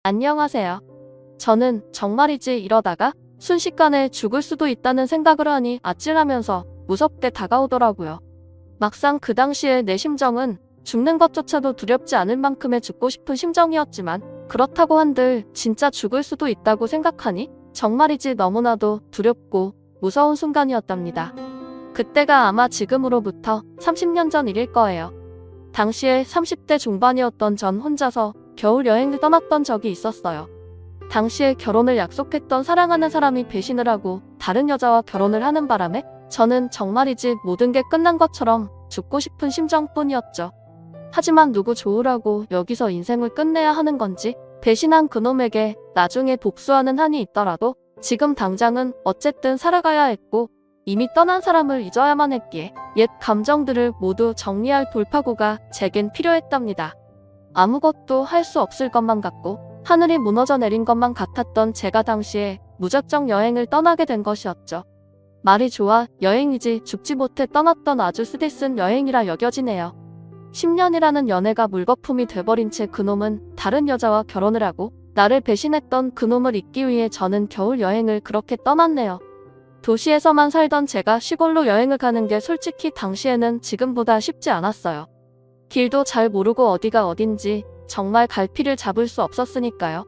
안녕하세요. 저는 정말이지 이러다가 순식간에 죽을 수도 있다는 생각을 하니 아찔하면서 무섭게 다가오더라고요. 막상 그 당시에 내 심정은 죽는 것조차도 두렵지 않을 만큼의 죽고 싶은 심정이었지만 그렇다고 한들 진짜 죽을 수도 있다고 생각하니 정말이지 너무나도 두렵고 무서운 순간이었답니다. 그때가 아마 지금으로부터 30년 전 일일 거예요. 당시에 30대 중반이었던 전 혼자서 겨울 여행을 떠났던 적이 있었어요. 당시에 결혼을 약속했던 사랑하는 사람이 배신을 하고 다른 여자와 결혼을 하는 바람에 저는 정말이지 모든 게 끝난 것처럼 죽고 싶은 심정뿐이었죠. 하지만 누구 좋으라고 여기서 인생을 끝내야 하는 건지 배신한 그놈에게 나중에 복수하는 한이 있더라도 지금 당장은 어쨌든 살아가야 했고 이미 떠난 사람을 잊어야만 했기에 옛 감정들을 모두 정리할 돌파구가 제겐 필요했답니다. 아무것도 할 수 없을 것만 같고 하늘이 무너져 내린 것만 같았던 제가 당시에 무작정 여행을 떠나게 된 것이었죠. 말이 좋아 여행이지 죽지 못해 떠났던 아주 쓰디쓴 여행이라 여겨지네요. 10년이라는 연애가 물거품이 돼버린 채 그놈은 다른 여자와 결혼을 하고 나를 배신했던 그놈을 잊기 위해 저는 겨울 여행을 그렇게 떠났네요. 도시에서만 살던 제가 시골로 여행을 가는 게 솔직히 당시에는 지금보다 쉽지 않았어요. 길도 잘 모르고 어디가 어딘지 정말 갈피를 잡을 수 없었으니까요.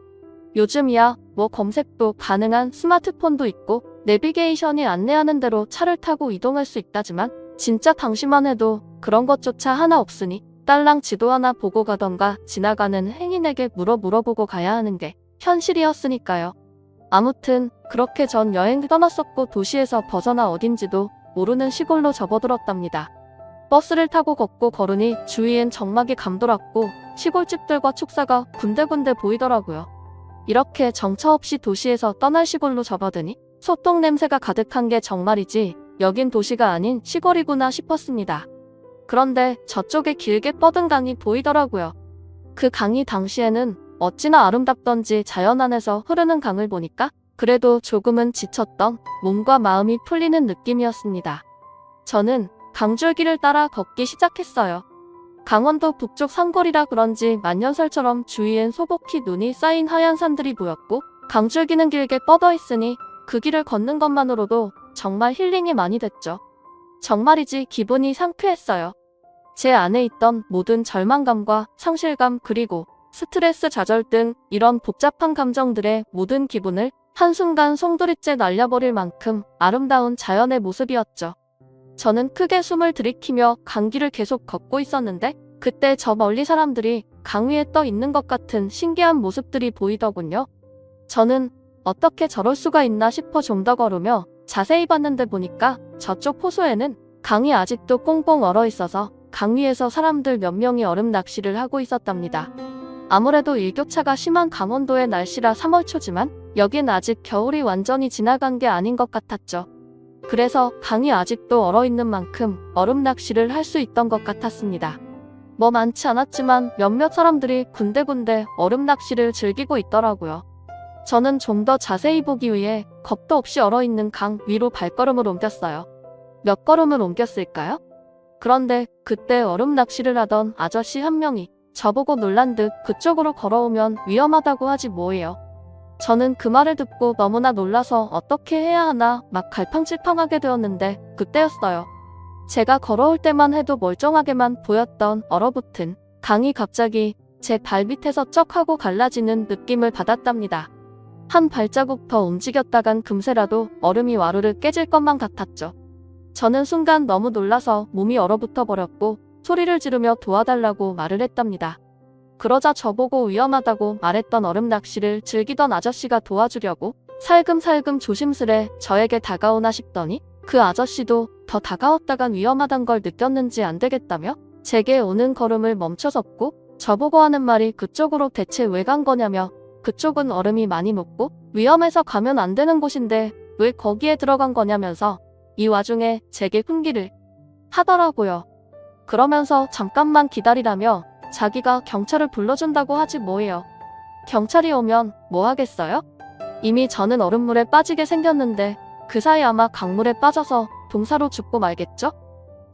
요즘이야 뭐 검색도 가능한 스마트폰도 있고 내비게이션이 안내하는 대로 차를 타고 이동할 수 있다지만 진짜 당시만 해도 그런 것조차 하나 없으니 딸랑 지도 하나 보고 가던가 지나가는 행인에게 물어보고 가야 하는 게 현실이었으니까요. 아무튼 그렇게 전 여행을 떠났었고 도시에서 벗어나 어딘지도 모르는 시골로 접어들었답니다. 버스를 타고 걷고 걸으니 주위엔 정막이 감돌았고 시골집들과 축사가 군데군데 보이더라고요. 이렇게 정처 없이 도시에서 떠날 시골로 접어드니 소똥 냄새가 가득한 게 정말이지 여긴 도시가 아닌 시골이구나 싶었습니다. 그런데 저쪽에 길게 뻗은 강이 보이더라고요. 그 강이 당시에는 어찌나 아름답던지 자연 안에서 흐르는 강을 보니까 그래도 조금은 지쳤던 몸과 마음이 풀리는 느낌이었습니다. 저는 강줄기를 따라 걷기 시작했어요. 강원도 북쪽 산골이라 그런지 만년설처럼 주위엔 소복히 눈이 쌓인 하얀 산들이 보였고 강줄기는 길게 뻗어 있으니 그 길을 걷는 것만으로도 정말 힐링이 많이 됐죠. 정말이지 기분이 상쾌했어요. 제 안에 있던 모든 절망감과 상실감 그리고 스트레스 좌절 등 이런 복잡한 감정들의 모든 기분을 한순간 송두리째 날려버릴 만큼 아름다운 자연의 모습이었죠. 저는 크게 숨을 들이키며 강길을 계속 걷고 있었는데 그때 저 멀리 사람들이 강 위에 떠 있는 것 같은 신기한 모습들이 보이더군요. 저는 어떻게 저럴 수가 있나 싶어 좀 더 걸으며 자세히 봤는데 보니까 저쪽 호수에는 강이 아직도 꽁꽁 얼어 있어서 강 위에서 사람들 몇 명이 얼음 낚시를 하고 있었답니다. 아무래도 일교차가 심한 강원도의 날씨라 3월 초지만 여긴 아직 겨울이 완전히 지나간 게 아닌 것 같았죠. 그래서 강이 아직도 얼어있는 만큼 얼음 낚시를 할 수 있던 것 같았습니다. 뭐 많지 않았지만 몇몇 사람들이 군데군데 얼음 낚시를 즐기고 있더라고요. 저는 좀 더 자세히 보기 위해 겁도 없이 얼어있는 강 위로 발걸음을 옮겼어요. 몇 걸음을 옮겼을까요? 그런데 그때 얼음 낚시를 하던 아저씨 한 명이 저보고 놀란 듯 그쪽으로 걸어오면 위험하다고 하지 뭐예요. 저는 그 말을 듣고 너무나 놀라서 어떻게 해야 하나 막 갈팡질팡하게 되었는데 그때였어요. 제가 걸어올 때만 해도 멀쩡하게만 보였던 얼어붙은 강이 갑자기 제 발밑에서 쩍 하고 갈라지는 느낌을 받았답니다. 한 발자국 더 움직였다간 금세라도 얼음이 와르르 깨질 것만 같았죠. 저는 순간 너무 놀라서 몸이 얼어붙어 버렸고 소리를 지르며 도와달라고 말을 했답니다. 그러자 저보고 위험하다고 말했던 얼음 낚시를 즐기던 아저씨가 도와주려고 살금살금 조심스레 저에게 다가오나 싶더니 그 아저씨도 더 다가왔다간 위험하단 걸 느꼈는지 안 되겠다며 제게 오는 걸음을 멈춰섰고 저보고 하는 말이 그쪽으로 대체 왜 간 거냐며 그쪽은 얼음이 많이 녹고 위험해서 가면 안 되는 곳인데 왜 거기에 들어간 거냐면서 이 와중에 제게 훈기를 하더라고요. 그러면서 잠깐만 기다리라며 자기가 경찰을 불러준다고 하지 뭐예요. 경찰이 오면 뭐 하겠어요? 이미 저는 얼음물에 빠지게 생겼는데 그 사이 아마 강물에 빠져서 동사로 죽고 말겠죠?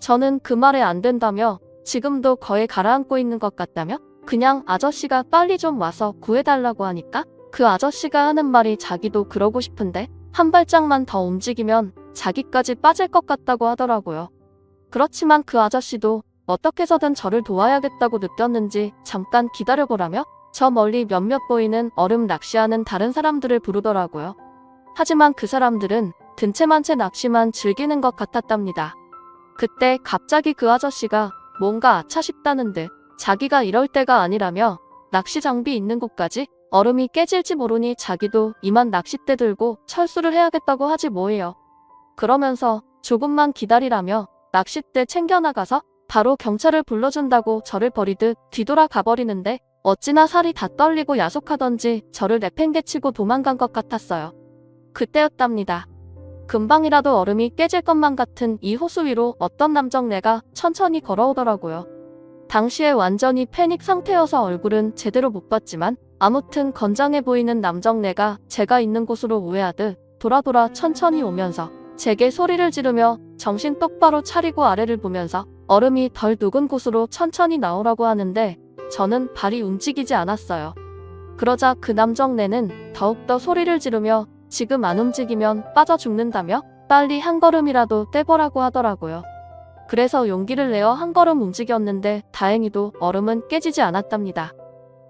저는 그 말에 안 된다며 지금도 거의 가라앉고 있는 것 같다며 그냥 아저씨가 빨리 좀 와서 구해달라고 하니까 그 아저씨가 하는 말이 자기도 그러고 싶은데 한 발짝만 더 움직이면 자기까지 빠질 것 같다고 하더라고요. 그렇지만 그 아저씨도 어떻게 해서든 저를 도와야겠다고 느꼈는지 잠깐 기다려보라며 저 멀리 몇몇 보이는 얼음 낚시하는 다른 사람들을 부르더라고요. 하지만 그 사람들은 든채만 채 낚시만 즐기는 것 같았답니다. 그때 갑자기 그 아저씨가 뭔가 아차 싶다는 듯 자기가 이럴 때가 아니라며 낚시 장비 있는 곳까지 얼음이 깨질지 모르니 자기도 이만 낚싯대 들고 철수를 해야겠다고 하지 뭐예요. 그러면서 조금만 기다리라며 낚싯대 챙겨나가서 바로 경찰을 불러준다고 저를 버리듯 뒤돌아 가버리는데 어찌나 살이 다 떨리고 야속하던지 저를 내팽개치고 도망간 것 같았어요. 그때였답니다. 금방이라도 얼음이 깨질 것만 같은 이 호수 위로 어떤 남정네가 천천히 걸어오더라고요. 당시에 완전히 패닉 상태여서 얼굴은 제대로 못 봤지만 아무튼 건장해 보이는 남정네가 제가 있는 곳으로 우회하듯 돌아 천천히 오면서 제게 소리를 지르며 정신 똑바로 차리고 아래를 보면서 얼음이 덜 녹은 곳으로 천천히 나오라고 하는데 저는 발이 움직이지 않았어요. 그러자 그 남정네는 더욱더 소리를 지르며 지금 안 움직이면 빠져 죽는다며 빨리 한 걸음이라도 떼보라고 하더라고요. 그래서 용기를 내어 한 걸음 움직였는데 다행히도 얼음은 깨지지 않았답니다.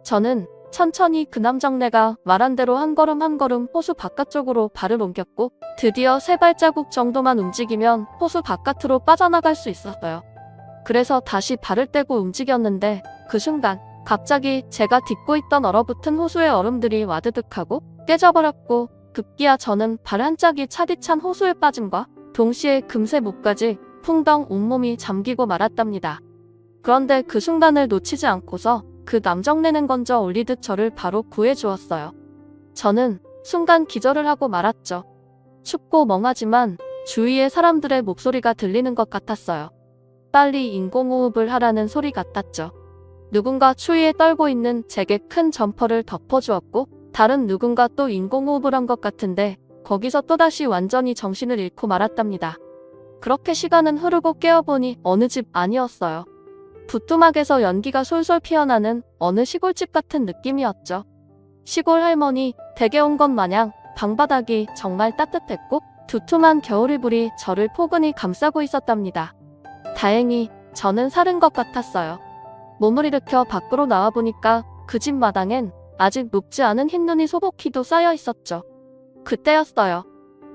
저는 천천히 그 남정네가 말한 대로 한 걸음 한 걸음 호수 바깥쪽으로 발을 옮겼고 드디어 3발자국 정도만 움직이면 호수 바깥으로 빠져나갈 수 있었어요. 그래서 다시 발을 떼고 움직였는데 그 순간 갑자기 제가 딛고 있던 얼어붙은 호수의 얼음들이 와드득하고 깨져버렸고 급기야 저는 발 한 짝이 차디찬 호수에 빠짐과 동시에 금세 목까지 풍덩 온몸이 잠기고 말았답니다. 그런데 그 순간을 놓치지 않고서 그 남정네는 건져 올리듯 저를 바로 구해주었어요. 저는 순간 기절을 하고 말았죠. 춥고 멍하지만 주위의 사람들의 목소리가 들리는 것 같았어요. 빨리 인공호흡을 하라는 소리 같았죠. 누군가 추위에 떨고 있는 제게 큰 점퍼를 덮어주었고 다른 누군가 또 인공호흡을 한 것 같은데 거기서 또다시 완전히 정신을 잃고 말았답니다. 그렇게 시간은 흐르고 깨어보니 어느 집 아니었어요. 부뚜막에서 연기가 솔솔 피어나는 어느 시골집 같은 느낌이었죠. 시골 할머니 댁에 온 것 마냥 방바닥이 정말 따뜻했고 두툼한 겨울이불이 저를 포근히 감싸고 있었답니다. 다행히 저는 살은 것 같았어요. 몸을 일으켜 밖으로 나와보니까 그 집 마당엔 아직 녹지 않은 흰눈이 소복히도 쌓여 있었죠. 그때였어요.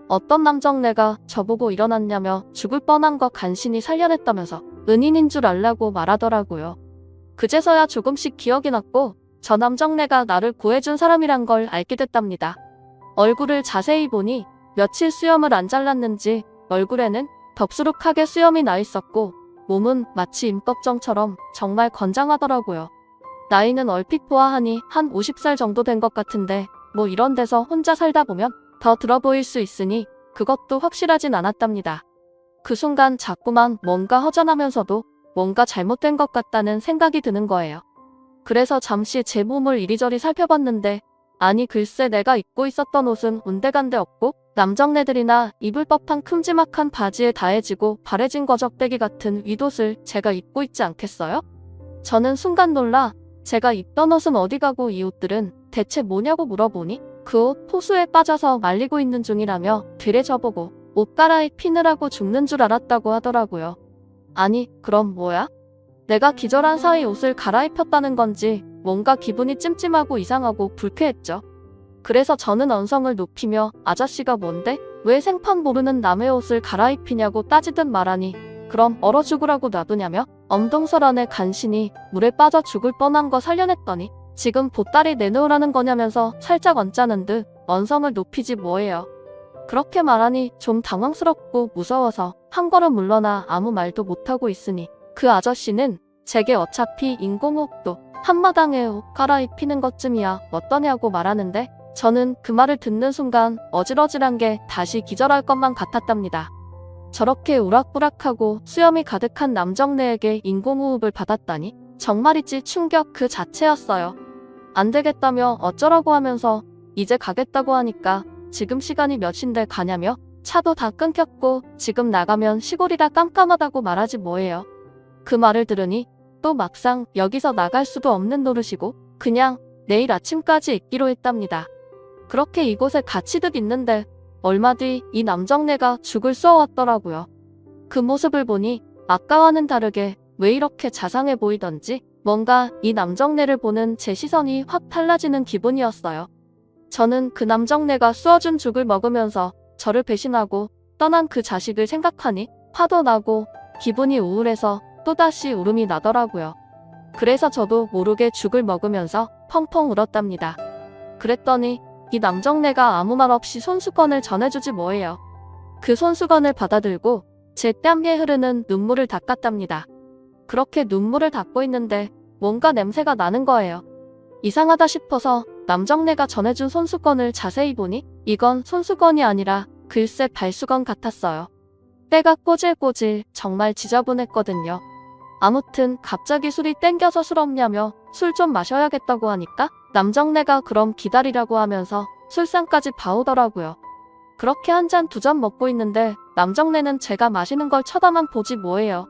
어떤 남정네가 저보고 일어났냐며 죽을 뻔한 거 간신히 살려냈다면서 은인인 줄 알라고 말하더라고요. 그제서야 조금씩 기억이 났고 저 남정네가 나를 구해준 사람이란 걸 알게 됐답니다. 얼굴을 자세히 보니 며칠 수염을 안 잘랐는지 얼굴에는 덥수룩하게 수염이 나 있었고 몸은 마치 임꺽정처럼 정말 건장하더라고요. 나이는 얼핏 보아하니 한 50살 정도 된 것 같은데 뭐 이런 데서 혼자 살다 보면 더 들어 보일 수 있으니 그것도 확실하진 않았답니다. 그 순간 자꾸만 뭔가 허전하면서도 뭔가 잘못된 것 같다는 생각이 드는 거예요. 그래서 잠시 제 몸을 이리저리 살펴봤는데 아니 글쎄 내가 입고 있었던 옷은 온데간데 없고 남정네들이나 입을 법한 큼지막한 바지에 다해지고 바래진 거적대기 같은 윗옷을 제가 입고 있지 않겠어요? 저는 순간 놀라 제가 입던 옷은 어디 가고 이 옷들은 대체 뭐냐고 물어보니 그 옷 호수에 빠져서 말리고 있는 중이라며 되레 저보고 옷 갈아입히느라고 죽는 줄 알았다고 하더라고요. 아니 그럼 뭐야? 내가 기절한 사이 옷을 갈아입혔다는 건지 뭔가 기분이 찜찜하고 이상하고 불쾌했죠. 그래서 저는 언성을 높이며 아저씨가 뭔데? 왜 생판 모르는 남의 옷을 갈아입히냐고 따지듯 말하니 그럼 얼어 죽으라고 놔두냐며 엄동설 안에 간신히 물에 빠져 죽을 뻔한 거 살려냈더니 지금 보따리 내놓으라는 거냐면서 살짝 언짢은 듯 언성을 높이지 뭐예요. 그렇게 말하니 좀 당황스럽고 무서워서 한 걸음 물러나 아무 말도 못하고 있으니 그 아저씨는 제게 어차피 인공호흡도 한마당에 옷 갈아입히는 것쯤이야 어떠냐고 말하는데 저는 그 말을 듣는 순간 어질어질한 게 다시 기절할 것만 같았답니다. 저렇게 우락부락하고 수염이 가득한 남정네에게 인공호흡을 받았다니 정말이지 충격 그 자체였어요. 안 되겠다며 어쩌라고 하면서 이제 가겠다고 하니까 지금 시간이 몇인데 가냐며 차도 다 끊겼고 지금 나가면 시골이라 깜깜하다고 말하지 뭐예요. 그 말을 들으니 또 막상 여기서 나갈 수도 없는 노릇이고 그냥 내일 아침까지 있기로 했답니다. 그렇게 이곳에 갇히듯 있는데 얼마 뒤 이 남정네가 죽을 쏘아왔더라고요. 그 모습을 보니 아까와는 다르게 왜 이렇게 자상해 보이던지 뭔가 이 남정네를 보는 제 시선이 확 달라지는 기분이었어요. 저는 그 남정네가 쏘아준 죽을 먹으면서 저를 배신하고 떠난 그 자식을 생각하니 화도 나고 기분이 우울해서 또다시 울음이 나더라고요. 그래서 저도 모르게 죽을 먹으면서 펑펑 울었답니다. 그랬더니 이 남정네가 아무 말 없이 손수건을 전해주지 뭐예요. 그 손수건을 받아들고 제 뺨에 흐르는 눈물을 닦았답니다. 그렇게 눈물을 닦고 있는데 뭔가 냄새가 나는 거예요. 이상하다 싶어서 남정네가 전해준 손수건을 자세히 보니 이건 손수건이 아니라 글쎄 발수건 같았어요. 때가 꼬질꼬질 정말 지저분했거든요. 아무튼 갑자기 술이 땡겨서 술 없냐며 술 좀 마셔야겠다고 하니까 남정네가 그럼 기다리라고 하면서 술상까지 봐오더라고요. 그렇게 한 잔 두 잔 먹고 있는데 남정네는 제가 마시는 걸 쳐다만 보지 뭐예요.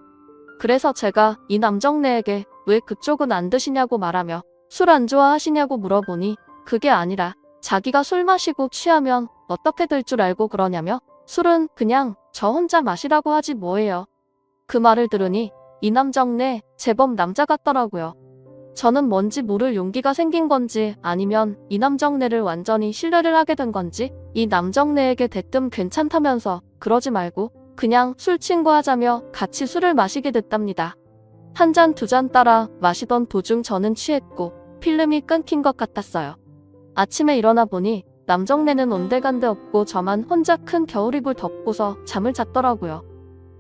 그래서 제가 이 남정네에게 왜 그쪽은 안 드시냐고 말하며 술 안 좋아하시냐고 물어보니 그게 아니라 자기가 술 마시고 취하면 어떻게 될 줄 알고 그러냐며 술은 그냥 저 혼자 마시라고 하지 뭐예요. 그 말을 들으니 이 남정네 제법 남자 같더라고요. 저는 뭔지 모를 용기가 생긴 건지 아니면 이 남정네를 완전히 신뢰를 하게 된 건지 이 남정네에게 대뜸 괜찮다면서 그러지 말고 그냥 술 친구 하자며 같이 술을 마시게 됐답니다. 한 잔 두 잔 따라 마시던 도중 저는 취했고 필름이 끊긴 것 같았어요. 아침에 일어나 보니 남정네는 온데간데 없고 저만 혼자 큰 겨울이불 덮고서 잠을 잤더라고요.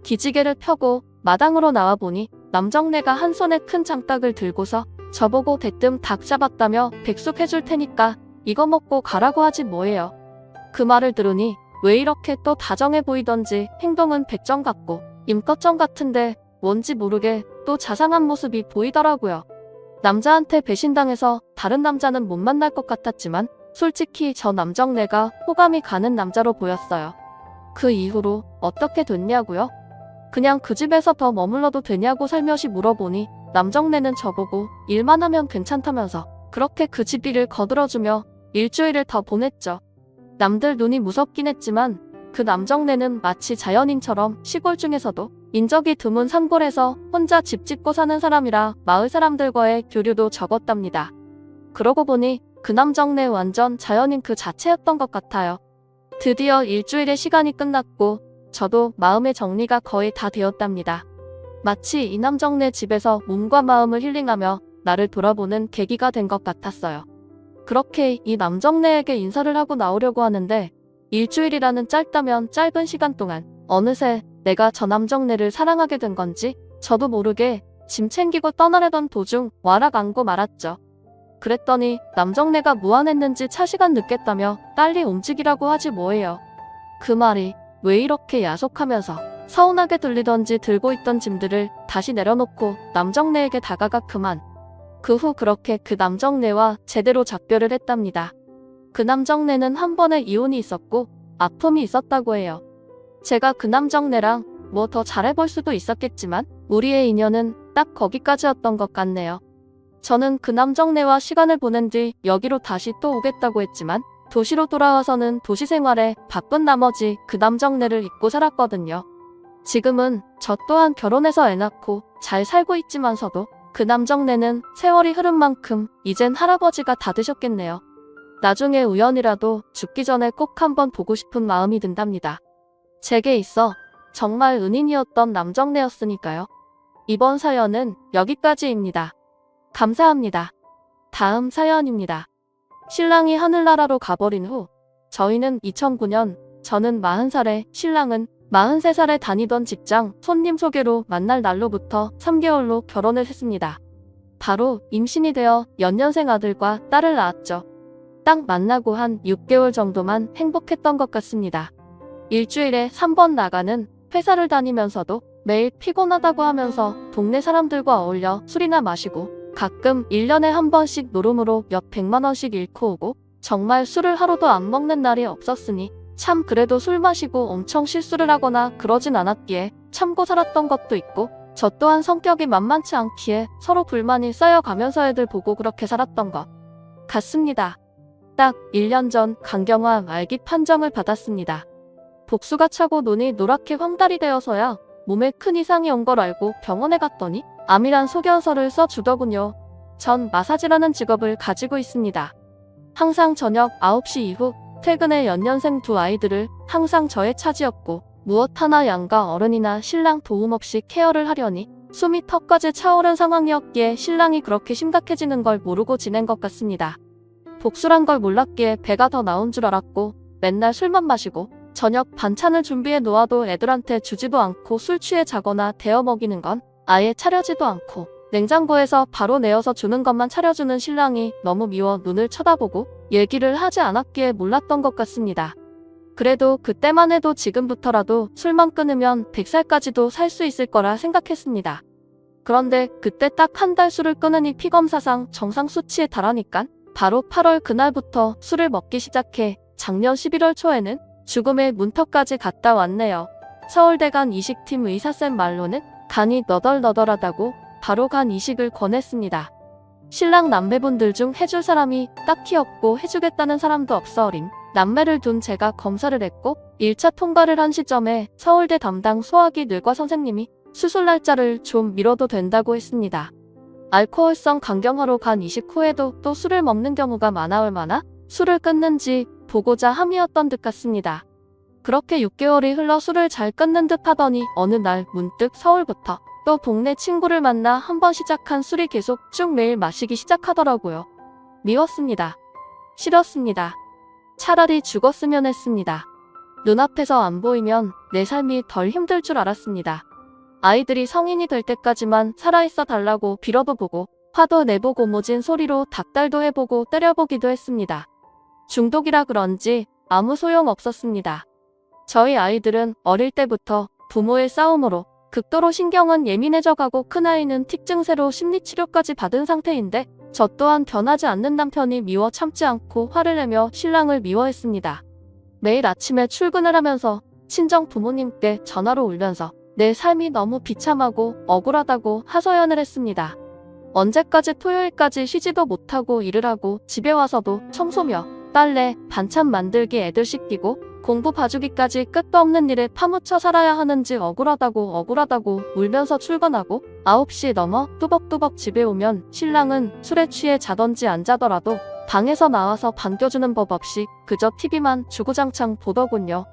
기지개를 펴고 마당으로 나와보니 남정네가 한 손에 큰 장닭을 들고서 저보고 대뜸 닭 잡았다며 백숙 해줄 테니까 이거 먹고 가라고 하지 뭐예요. 그 말을 들으니 왜 이렇게 또 다정해 보이던지 행동은 백정 같고 임꺽정 같은데 뭔지 모르게 또 자상한 모습이 보이더라고요. 남자한테 배신당해서 다른 남자는 못 만날 것 같았지만 솔직히 저 남정네가 호감이 가는 남자로 보였어요. 그 이후로 어떻게 됐냐고요? 그냥 그 집에서 더 머물러도 되냐고 살며시 물어보니 남정네는 저보고 일만 하면 괜찮다면서 그렇게 그 집 일을 거들어주며 일주일을 더 보냈죠. 남들 눈이 무섭긴 했지만 그 남정네는 마치 자연인처럼 시골 중에서도 인적이 드문 산골에서 혼자 집 짓고 사는 사람이라 마을 사람들과의 교류도 적었답니다. 그러고 보니 그 남정네 완전 자연인 그 자체였던 것 같아요. 드디어 일주일의 시간이 끝났고 저도 마음의 정리가 거의 다 되었답니다. 마치 이 남정네 집에서 몸과 마음을 힐링하며 나를 돌아보는 계기가 된 것 같았어요. 그렇게 이 남정네에게 인사를 하고 나오려고 하는데 일주일이라는 짧다면 짧은 시간 동안 어느새 내가 저 남정네를 사랑하게 된 건지 저도 모르게 짐 챙기고 떠나려던 도중 와락 안고 말았죠. 그랬더니 남정네가 무안했는지 차시간 늦겠다며 빨리 움직이라고 하지 뭐예요. 그 말이 왜 이렇게 야속하면서 서운하게 들리던지 들고 있던 짐들을 다시 내려놓고 남정네에게 다가가 그만. 그 후 그렇게 그 남정네와 제대로 작별을 했답니다. 그 남정네는 한 번의 이혼이 있었고 아픔이 있었다고 해요. 제가 그 남정네랑 뭐 더 잘해볼 수도 있었겠지만 우리의 인연은 딱 거기까지였던 것 같네요. 저는 그 남정네와 시간을 보낸 뒤 여기로 다시 또 오겠다고 했지만 도시로 돌아와서는 도시 생활에 바쁜 나머지 그 남정네를 잊고 살았거든요. 지금은 저 또한 결혼해서 애 낳고 잘 살고 있지만서도 그 남정네는 세월이 흐른 만큼 이젠 할아버지가 다 되셨겠네요. 나중에 우연이라도 죽기 전에 꼭 한번 보고 싶은 마음이 든답니다. 제게 있어 정말 은인이었던 남정네였으니까요. 이번 사연은 여기까지입니다. 감사합니다. 다음 사연입니다. 신랑이 하늘나라로 가버린 후 저희는 2009년 저는 40살에 신랑은 43살에 다니던 직장 손님 소개로 만날 날로부터 3개월로 결혼을 했습니다. 바로 임신이 되어 연년생 아들과 딸을 낳았죠. 딱 만나고 한 6개월 정도만 행복했던 것 같습니다. 일주일에 3번 나가는 회사를 다니면서도 매일 피곤하다고 하면서 동네 사람들과 어울려 술이나 마시고 가끔 1년에 한 번씩 노름으로 몇 백만 원씩 잃고 오고 정말 술을 하루도 안 먹는 날이 없었으니 참 그래도 술 마시고 엄청 실수를 하거나 그러진 않았기에 참고 살았던 것도 있고 저 또한 성격이 만만치 않기에 서로 불만이 쌓여가면서 애들 보고 그렇게 살았던 것 같습니다. 딱 1년 전 강경화 말기 판정을 받았습니다. 복수가 차고 눈이 노랗게 황달이 되어서야 몸에 큰 이상이 온 걸 알고 병원에 갔더니 암이란 소견서를 써주더군요. 전 마사지라는 직업을 가지고 있습니다. 항상 저녁 9시 이후 퇴근해 연년생 두 아이들을 항상 저의 차지였고 무엇 하나 양가 어른이나 신랑 도움 없이 케어를 하려니 숨이 턱까지 차오른 상황이었기에 신랑이 그렇게 심각해지는 걸 모르고 지낸 것 같습니다. 복수란 걸 몰랐기에 배가 더 나온 줄 알았고 맨날 술만 마시고 저녁 반찬을 준비해 놓아도 애들한테 주지도 않고 술 취해 자거나 데워 먹이는 건 아예 차려지도 않고 냉장고에서 바로 내어서 주는 것만 차려주는 신랑이 너무 미워 눈을 쳐다보고 얘기를 하지 않았기에 몰랐던 것 같습니다. 그래도 그때만 해도 지금부터라도 술만 끊으면 100살까지도 살 수 있을 거라 생각했습니다. 그런데 그때 딱 한 달 술을 끊으니 피검사상 정상 수치에 달하니깐 바로 8월 그날부터 술을 먹기 시작해 작년 11월 초에는 죽음의 문턱까지 갔다 왔네요. 서울대간 이식팀 의사쌤 말로는 간이 너덜너덜하다고 바로 간 이식을 권했습니다. 신랑 남매분들 중 해줄 사람이 딱히 없고 해주겠다는 사람도 없어림. 남매를 둔 제가 검사를 했고 1차 통과를 한 시점에 서울대 담당 소화기 뇌과 선생님이 수술 날짜를 좀 미뤄도 된다고 했습니다. 알코올성 간경화로 간 이식 후에도 또 술을 먹는 경우가 많아 얼마나 술을 끊는지 보고자 함이었던 듯 같습니다. 그렇게 6개월이 흘러 술을 잘 끊는 듯 하더니 어느 날 문득 서울부터 또 동네 친구를 만나 한번 시작한 술이 계속 쭉 매일 마시기 시작하더라고요. 미웠습니다. 싫었습니다. 차라리 죽었으면 했습니다. 눈앞에서 안 보이면 내 삶이 덜 힘들 줄 알았습니다. 아이들이 성인이 될 때까지만 살아있어 달라고 빌어도 보고 화도 내보고 모진 소리로 닭달도 해보고 때려보기도 했습니다. 중독이라 그런지 아무 소용 없었습니다. 저희 아이들은 어릴 때부터 부모의 싸움으로 극도로 신경은 예민해져가고 큰아이는 틱 증세로 심리치료까지 받은 상태인데 저 또한 변하지 않는 남편이 미워 참지 않고 화를 내며 신랑을 미워했습니다. 매일 아침에 출근을 하면서 친정 부모님께 전화로 울면서 내 삶이 너무 비참하고 억울하다고 하소연을 했습니다. 언제까지 토요일까지 쉬지도 못하고 일을 하고 집에 와서도 청소며 빨래, 반찬 만들기 애들 씻기고 공부 봐주기까지 끝도 없는 일에 파묻혀 살아야 하는지 억울하다고 울면서 출근하고 9시 넘어 뚜벅뚜벅 집에 오면 신랑은 술에 취해 자던지 안 자더라도 방에서 나와서 반겨주는 법 없이 그저 TV만 주구장창 보더군요.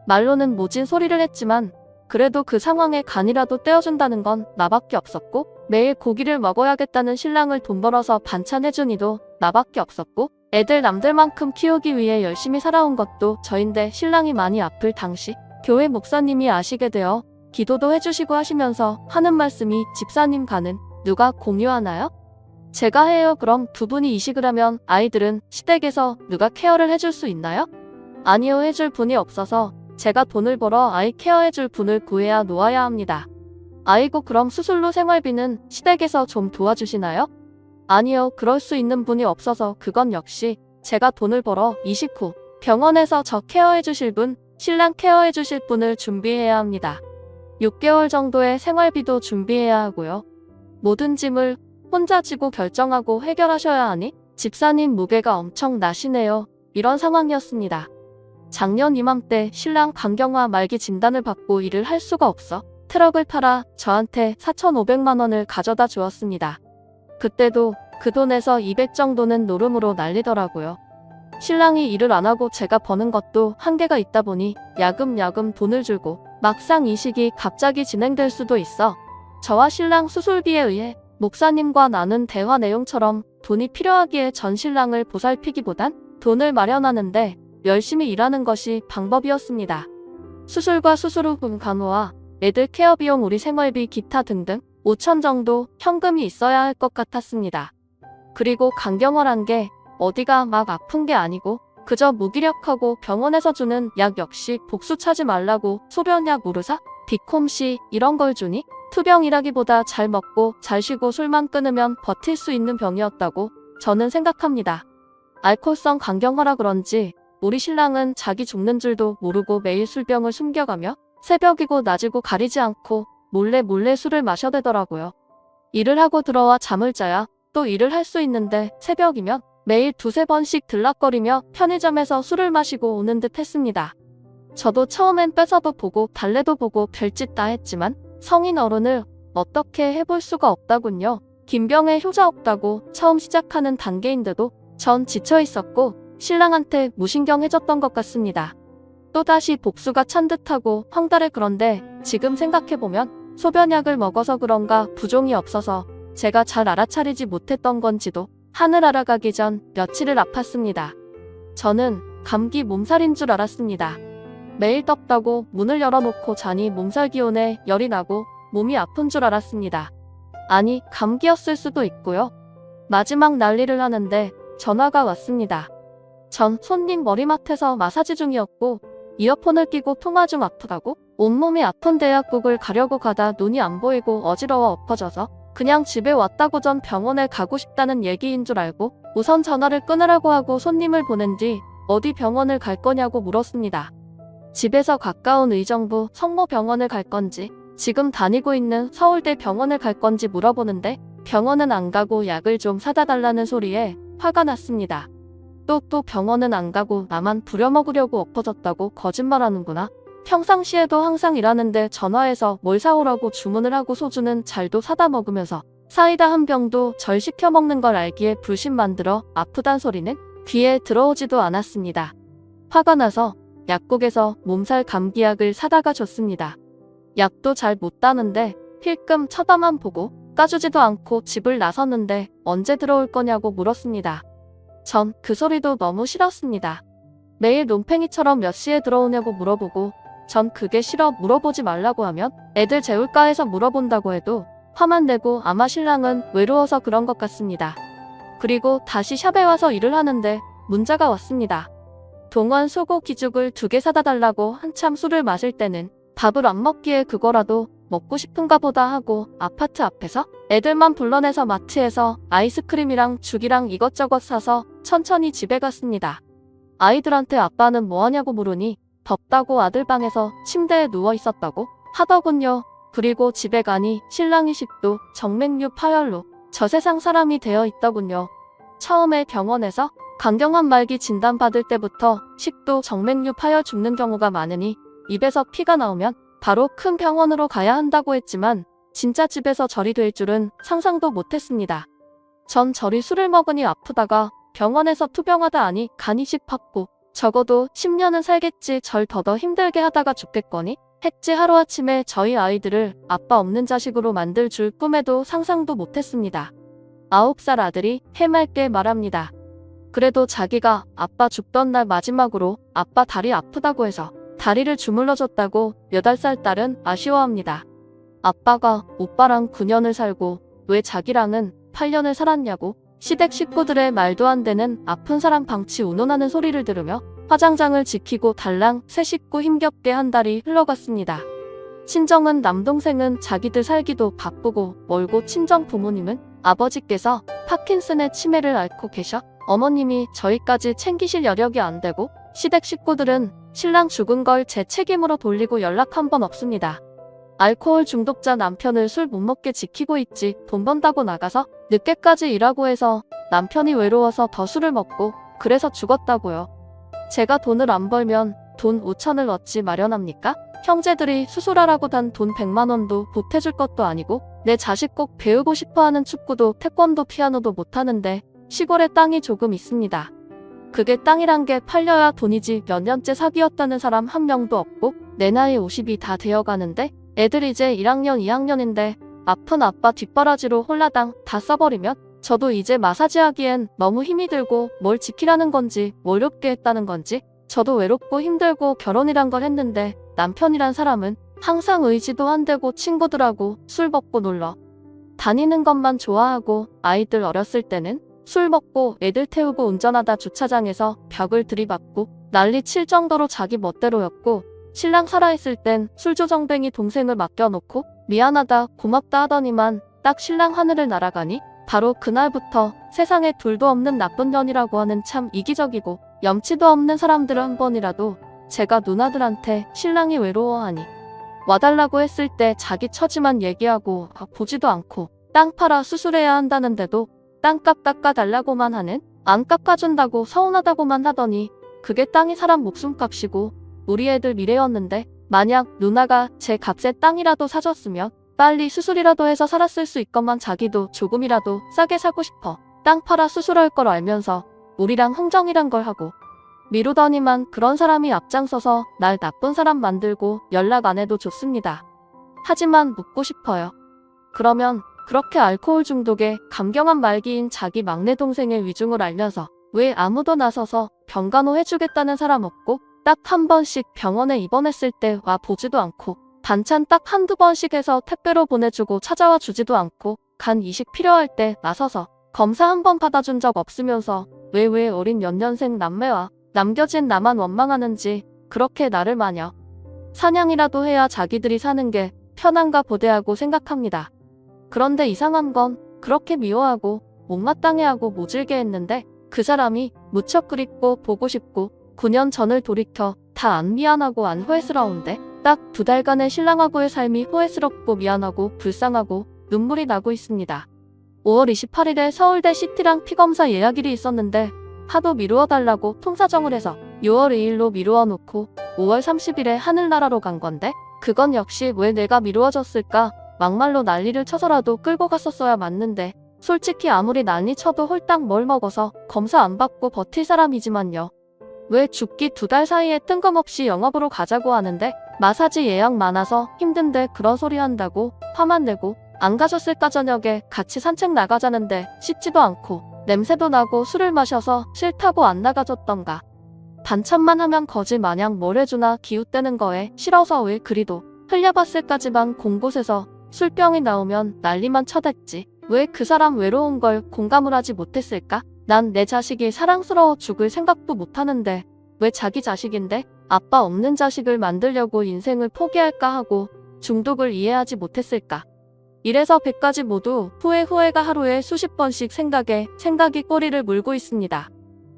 말로는 모진 소리를 했지만 그래도 그 상황에 간이라도 떼어준다는 건 나밖에 없었고 매일 고기를 먹어야겠다는 신랑을 돈 벌어서 반찬 해주니도 나밖에 없었고 애들 남들만큼 키우기 위해 열심히 살아온 것도 저인데 신랑이 많이 아플 당시 교회 목사님이 아시게 되어 기도도 해주시고 하시면서 하는 말씀이 집사님 간은 누가 공유하나요? 제가 해요. 그럼 두 분이 이식을 하면 아이들은 시댁에서 누가 케어를 해줄 수 있나요? 아니요. 해줄 분이 없어서 제가 돈을 벌어 아이 케어해줄 분을 구해야 놓아야 합니다. 아이고 그럼 수술로 생활비는 시댁에서 좀 도와주시나요? 아니요. 그럴 수 있는 분이 없어서 그건 역시 제가 돈을 벌어 이식 후 병원에서 저 케어해주실 분, 신랑 케어해주실 분을 준비해야 합니다. 6개월 정도의 생활비도 준비해야 하고요. 모든 짐을 혼자 지고 결정하고 해결하셔야 하니 집사님 무게가 엄청 나시네요. 이런 상황이었습니다. 작년 이맘때 신랑 간경화 말기 진단을 받고 일을 할 수가 없어 트럭을 팔아 저한테 4,500만 원을 가져다 주었습니다. 그때도 그 돈에서 200 정도는 노름으로 날리더라고요. 신랑이 일을 안 하고 제가 버는 것도 한계가 있다 보니 야금야금 돈을 줄고 막상 이식이 갑자기 진행될 수도 있어 저와 신랑 수술비에 의해 목사님과 나눈 대화 내용처럼 돈이 필요하기에 전 신랑을 보살피기보단 돈을 마련하는데 열심히 일하는 것이 방법이었습니다. 수술과 수술 후 간호와 애들 케어 비용, 우리 생활비, 기타 등등 5천 정도 현금이 있어야 할 것 같았습니다. 그리고 간경화란 게 어디가 막 아픈 게 아니고 그저 무기력하고 병원에서 주는 약 역시 복수 차지 말라고 소변약, 우르사, 비콤시 이런 걸 주니 투병이라기보다 잘 먹고 잘 쉬고 술만 끊으면 버틸 수 있는 병이었다고 저는 생각합니다. 알코올성 간경화라 그런지 우리 신랑은 자기 죽는 줄도 모르고 매일 술병을 숨겨가며 새벽이고 낮이고 가리지 않고 몰래 몰래 술을 마셔대더라고요. 일을 하고 들어와 잠을 자야 또 일을 할 수 있는데 새벽이면 매일 두세 번씩 들락거리며 편의점에서 술을 마시고 오는 듯 했습니다. 저도 처음엔 뺏어도 보고 달래도 보고 별짓 다 했지만 성인 어른을 어떻게 해볼 수가 없다군요. 김병에 효자 없다고 처음 시작하는 단계인데도 전 지쳐 있었고 신랑한테 무신경해졌던 것 같습니다. 또다시 복수가 찬 듯하고 황달해. 그런데 지금 생각해보면 소변약을 먹어서 그런가 부종이 없어서 제가 잘 알아차리지 못했던 건지도 하늘 알아가기 전 며칠을 아팠습니다. 저는 감기 몸살인 줄 알았습니다. 매일 덥다고 문을 열어놓고 자니 몸살 기운에 열이 나고 몸이 아픈 줄 알았습니다. 아니, 감기였을 수도 있고요. 마지막 난리를 하는데 전화가 왔습니다. 전 손님 머리맡에서 마사지 중이었고 이어폰을 끼고 통화 중 아프다고 온몸이 아픈 대약국을 가려고 가다 눈이 안 보이고 어지러워 엎어져서 그냥 집에 왔다고 전 병원에 가고 싶다는 얘기인 줄 알고 우선 전화를 끊으라고 하고 손님을 보낸 뒤 어디 병원을 갈 거냐고 물었습니다. 집에서 가까운 의정부 성모병원을 갈 건지 지금 다니고 있는 서울대 병원을 갈 건지 물어보는데 병원은 안 가고 약을 좀 사다 달라는 소리에 화가 났습니다. 또 병원은 안 가고 나만 부려먹으려고 엎어졌다고 거짓말하는구나. 평상시에도 항상 일하는데 전화해서 뭘 사오라고 주문을 하고 소주는 잘도 사다 먹으면서 사이다 한 병도 절 시켜 먹는 걸 알기에 불신 만들어 아프단 소리는 귀에 들어오지도 않았습니다. 화가 나서 약국에서 몸살 감기약을 사다가 줬습니다. 약도 잘 못 따는데 힐끔 쳐다만 보고 까주지도 않고 집을 나섰는데 언제 들어올 거냐고 물었습니다. 전 그 소리도 너무 싫었습니다. 매일 논팽이처럼 몇 시에 들어오냐고 물어보고 전 그게 싫어 물어보지 말라고 하면 애들 재울까 해서 물어본다고 해도 화만 내고 아마 신랑은 외로워서 그런 것 같습니다. 그리고 다시 샵에 와서 일을 하는데 문자가 왔습니다. 동원 소고 기죽을 2개 사다 달라고. 한참 술을 마실 때는 밥을 안 먹기에 그거라도 먹고 싶은가 보다 하고 아파트 앞에서 애들만 불러내서 마트에서 아이스크림이랑 죽이랑 이것저것 사서 천천히 집에 갔습니다. 아이들한테 아빠는 뭐하냐고 물으니 덥다고 아들 방에서 침대에 누워 있었다고 하더군요. 그리고 집에 가니 신랑이 식도 정맥류 파열로 저세상 사람이 되어 있더군요. 처음에 병원에서 강경한 말기 진단받을 때부터 식도 정맥류 파열 죽는 경우가 많으니 입에서 피가 나오면 바로 큰 병원으로 가야 한다고 했지만 진짜 집에서 절이 될 줄은 상상도 못했습니다. 전 절이 술을 먹으니 아프다가 병원에서 투병하다 하니 간이 씹혔고 적어도 10년은 살겠지 절 더더 힘들게 하다가 죽겠거니 했지. 하루아침에 저희 아이들을 아빠 없는 자식으로 만들 줄 꿈에도 상상도 못했습니다. 9살 아들이 해맑게 말합니다. 그래도 자기가 아빠 죽던 날 마지막으로 아빠 다리 아프다고 해서 다리를 주물러줬다고 8살 딸은 아쉬워합니다. 아빠가 오빠랑 9년을 살고 왜 자기랑은 8년을 살았냐고 시댁 식구들의 말도 안 되는 아픈 사람 방치 운운하는 소리를 들으며 화장장을 지키고 달랑 새 식구 힘겹게 한 달이 흘러갔습니다. 친정은 남동생은 자기들 살기도 바쁘고 멀고 친정 부모님은 아버지께서 파킨슨의 치매를 앓고 계셔 어머님이 저희까지 챙기실 여력이 안 되고 시댁 식구들은 신랑 죽은 걸 제 책임으로 돌리고 연락 한 번 없습니다. 알코올 중독자 남편을 술 못 먹게 지키고 있지 돈 번다고 나가서 늦게까지 일하고 해서 남편이 외로워서 더 술을 먹고 그래서 죽었다고요. 제가 돈을 안 벌면 돈 5천을 어찌 마련합니까? 형제들이 수술하라고 단 돈 100만 원도 보태줄 것도 아니고 내 자식 꼭 배우고 싶어하는 축구도 태권도 피아노도 못하는데 시골에 땅이 조금 있습니다. 그게 땅이란 게 팔려야 돈이지 몇 년째 사귀었다는 사람 한 명도 없고 내 나이 50이 다 되어가는데 애들 이제 1학년 2학년인데 아픈 아빠 뒷바라지로 홀라당 다 써버리면 저도 이제 마사지하기엔 너무 힘이 들고 뭘 지키라는 건지 뭘 롭게 했다는 건지 저도 외롭고 힘들고 결혼이란 걸 했는데 남편이란 사람은 항상 의지도 안 되고 친구들하고 술 먹고 놀러 다니는 것만 좋아하고 아이들 어렸을 때는 술 먹고 애들 태우고 운전하다 주차장에서 벽을 들이받고 난리 칠 정도로 자기 멋대로였고 신랑 살아있을 땐 술조정뱅이 동생을 맡겨놓고 미안하다 고맙다 하더니만 딱 신랑 하늘을 날아가니 바로 그날부터 세상에 둘도 없는 나쁜 년이라고 하는 참 이기적이고 염치도 없는 사람들을 한 번이라도 제가 누나들한테 신랑이 외로워하니 와달라고 했을 때 자기 처지만 얘기하고 보지도 않고 땅 팔아 수술해야 한다는데도 땅값 깎아달라고만 하는, 안 깎아준다고 서운하다고만 하더니 그게 땅이 사람 목숨값이고 우리 애들 미래였는데, 만약 누나가 제 값에 땅이라도 사줬으면 빨리 수술이라도 해서 살았을 수 있건만 자기도 조금이라도 싸게 사고 싶어 땅 팔아 수술할 걸 알면서 우리랑 흥정이란 걸 하고 미루더니만 그런 사람이 앞장서서 날 나쁜 사람 만들고 연락 안 해도 좋습니다. 하지만 묻고 싶어요. 그러면 그렇게 알코올 중독에 감경한 말기인 자기 막내 동생의 위중을 알면서 왜 아무도 나서서 병간호 해주겠다는 사람 없고 딱 한 번씩 병원에 입원했을 때 와 보지도 않고 반찬 딱 한두 번씩 해서 택배로 보내주고 찾아와 주지도 않고 간 이식 필요할 때 나서서 검사 한 번 받아준 적 없으면서 왜 어린 연년생 남매와 남겨진 나만 원망하는지 그렇게 나를 마녀 사냥이라도 해야 자기들이 사는 게 편한가 보대하고 생각합니다. 그런데 이상한 건 그렇게 미워하고 못마땅해하고 모질게 했는데 그 사람이 무척 그립고 보고 싶고 9년 전을 돌이켜 다 안 미안하고 안 후회스러운데 딱 2달간의 신랑하고의 삶이 후회스럽고 미안하고 불쌍하고 눈물이 나고 있습니다. 5월 28일에 서울대 CT랑 피검사 예약일이 있었는데 하도 미루어달라고 통사정을 해서 6월 2일로 미루어 놓고 5월 30일에 하늘나라로 간 건데, 그건 역시 왜 내가 미루어졌을까? 막말로 난리를 쳐서라도 끌고 갔었어야 맞는데, 솔직히 아무리 난리 쳐도 홀딱 뭘 먹어서 검사 안 받고 버틸 사람이지만요. 왜 죽기 2달 사이에 뜬금없이 영업으로 가자고 하는데 마사지 예약 많아서 힘든데 그런 소리 한다고 화만 내고, 안 가셨을까? 저녁에 같이 산책 나가자는데 씻지도 않고 냄새도 나고 술을 마셔서 싫다고 안 나가줬던가. 반찬만 하면 거지 마냥 뭘 해주나 기웃대는 거에 싫어서 왜 그리도 흘려봤을까지만 공곳에서 술병이 나오면 난리만 쳐댔지. 왜 그 사람 외로운 걸 공감을 하지 못했을까? 난 내 자식이 사랑스러워 죽을 생각도 못하는데 왜 자기 자식인데 아빠 없는 자식을 만들려고 인생을 포기할까 하고 중독을 이해하지 못했을까? 이래서 100가지 모두 후회가 하루에 수십 번씩 생각이 꼬리를 물고 있습니다.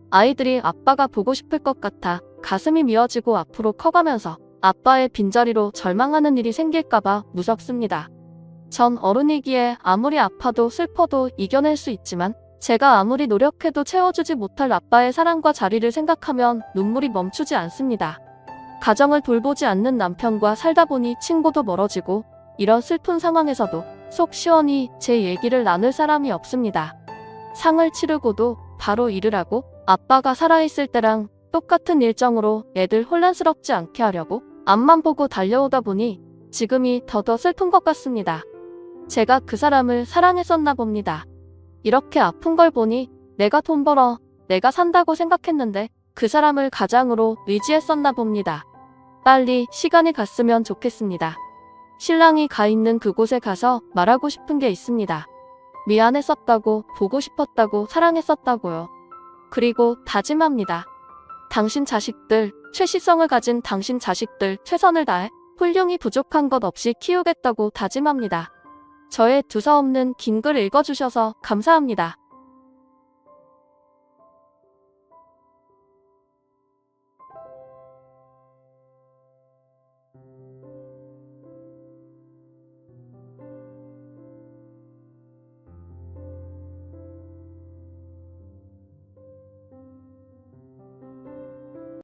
아이들이 아빠가 보고 싶을 것 같아 가슴이 미어지고 앞으로 커가면서 아빠의 빈자리로 절망하는 일이 생길까봐 무섭습니다. 전 어른이기에 아무리 아파도 슬퍼도 이겨낼 수 있지만 제가 아무리 노력해도 채워주지 못할 아빠의 사랑과 자리를 생각하면 눈물이 멈추지 않습니다. 가정을 돌보지 않는 남편과 살다 보니 친구도 멀어지고 이런 슬픈 상황에서도 속 시원히 제 얘기를 나눌 사람이 없습니다. 상을 치르고도 바로 일을 하고 아빠가 살아있을 때랑 똑같은 일정으로 애들 혼란스럽지 않게 하려고 앞만 보고 달려오다 보니 지금이 더더 슬픈 것 같습니다. 제가 그 사람을 사랑했었나 봅니다. 이렇게 아픈 걸 보니 내가 돈 벌어 내가 산다고 생각했는데 그 사람을 가장으로 의지했었나 봅니다. 빨리 시간이 갔으면 좋겠습니다. 신랑이 가 있는 그곳에 가서 말하고 싶은 게 있습니다. 미안했었다고, 보고 싶었다고, 사랑했었다고요. 그리고 다짐합니다. 당신 자식들, 최시성을 가진 당신 자식들 최선을 다해 훌륭히 부족한 것 없이 키우겠다고 다짐합니다. 저의 두서없는 긴 글 읽어주셔서 감사합니다.